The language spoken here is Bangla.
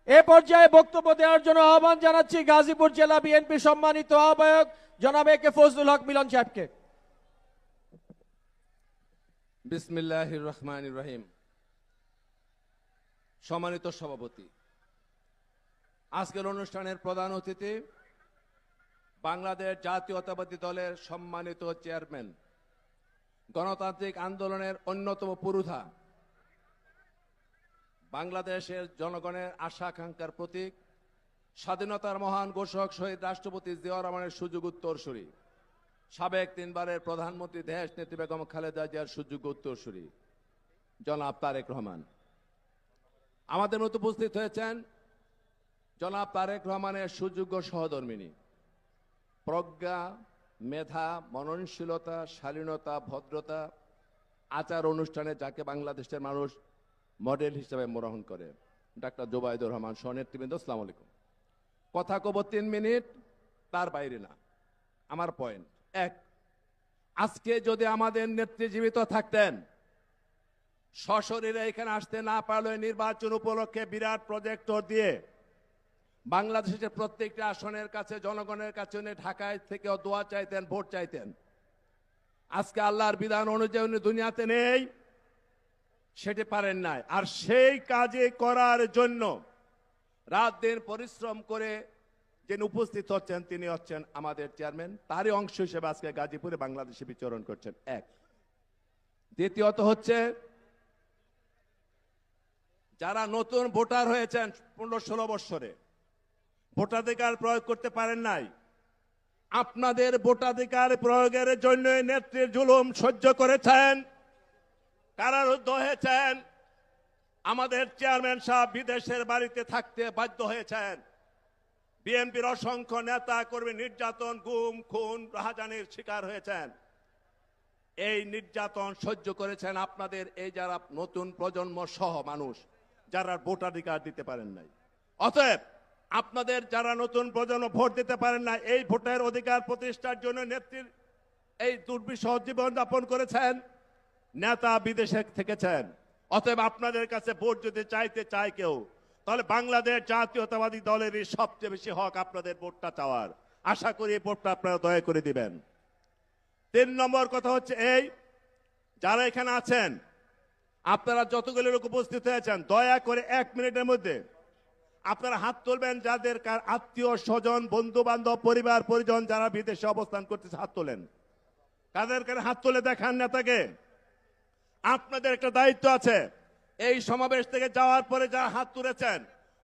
এ পর্যায়ে বক্তব্য দেওয়ার জন্য আহ্বান জানাচ্ছি গাজীপুর জেলা বিএনপি সম্মানিত আহ্বায়ক জনাব এ কে ফজলুল হক মিলন সাহেবকে। বিসমিল্লাহির রহমানির রহিম। সম্মানিত সভাপতি, আজকের অনুষ্ঠানের প্রধান অতিথি বাংলাদেশ জাতীয়তাবাদী দলের সম্মানিত চেয়ারম্যান, গণতান্ত্রিক আন্দোলনের অন্যতম পুরোধা, বাংলাদেশের জনগণের আশা আকাঙ্ক্ষার প্রতীক, স্বাধীনতার মহান ঘোষক শহীদ রাষ্ট্রপতি জিয়াউর রহমানের সুযোগ্য উত্তরসূরি, সাবেক 3 বারের প্রধানমন্ত্রী দেশ নেত্রী বেগম খালেদা জিয়ার সুযোগ্য উত্তরসূরি জনাব তারেক রহমান। আমাদের মধ্যে উপস্থিত হয়েছেন জনাব তারেক রহমানের সুযোগ্য সহধর্মিণী, প্রজ্ঞা, মেধা, মননশীলতা, শালীনতা, ভদ্রতা, আচার অনুষ্ঠানে যাকে বাংলাদেশের মানুষ মডেল হিসেবে গ্রহণ করে, ডাক্তার জোবাইদুর রহমান সহ নেতৃবৃন্দ, আসসালামু আলাইকুম। কথা কব 3 মিনিট, তার বাইরে না। আমার পয়েন্ট 1, আজকে যদি আমাদের নেত্রী জীবিত থাকতেন, সশরীরে এখানে আসতে না পারলে নির্বাচন উপলক্ষে বিরাট প্রজেক্টর দিয়ে বাংলাদেশের প্রত্যেকটা আসনের কাছে জনগণের কাছে উনি ঢাকায় থেকে দোয়া চাইতেন, ভোট চাইতেন। আজকে আল্লাহর বিধান অনুযায়ী উনি দুনিয়াতে নেই, সেটি পারেন নাই। আর সেই কাজে করার জন্য রাত দিন পরিশ্রম করে যিনি উপস্থিত হচ্ছেন তিনি হচ্ছেন আমাদের চেয়ারম্যান, তারই অংশ হিসেবে আজকে গাজীপুরে বাংলাদেশে বিচরণ করছেন। 1, দ্বিতীয়ত হচ্ছে যারা নতুন ভোটার হয়েছেন 15-16 বছরে ভোটাধিকার প্রয়োগ করতে পারেন নাই, আপনাদের ভোটাধিকার প্রয়োগের জন্য নেত্রীর জুলুম সহ্য করেছেন, কারারুদ্ধ হয়েছেন, আমাদের চেয়ারম্যান সাহেব বিদেশের বাড়িতে থাকতে বাধ্য হয়েছেন, বিএনপির অসংখ্য নেতা কর্মী নির্যাতন, গুম, খুন, রাহাজানির শিকার হয়েছেন। এই নির্যাতন সহ্য করেছেন আপনাদের এই যারা নতুন প্রজন্ম সহ মানুষ যারা ভোটাধিকার দিতে পারেন নাই। অতএব আপনাদের যারা নতুন প্রজন্ম ভোট দিতে পারেন না, এই ভোটের অধিকার প্রতিষ্ঠার জন্য নেত্রীর এই দুর্বিষহ জীবন যাপন করেছেন, নেতা বিদেশে থেকেছেন। অতএব আপনাদের কাছে ভোট যদি চাইতে চায় কেউ, তাহলে বাংলাদেশ জাতীয়তাবাদী দলেরই সবচেয়ে বেশি হক আপনাদের ভোটটা চাওয়ার। আশা করি এই ভোটটা আপনারা দয়া করে দিবেন। 3 নম্বর কথা হচ্ছে এই, যারা এখানে আছেন আপনারা যতগুলো লোক উপস্থিত হয়েছেন, দয়া করে 1 মিনিটের মধ্যে আপনারা হাত তুলবেন যাদের আত্মীয় স্বজন, বন্ধু বান্ধব, পরিবার পরিজন যারা বিদেশে অবস্থান করতেছে, হাত তোলেন। কাদের হাত তুলে দেখান নেতাকে। আপনাদের একটা দায়িত্ব আছে, এই সমাবেশ থেকে যাওয়ার পরে যারা হাত তুলেছেন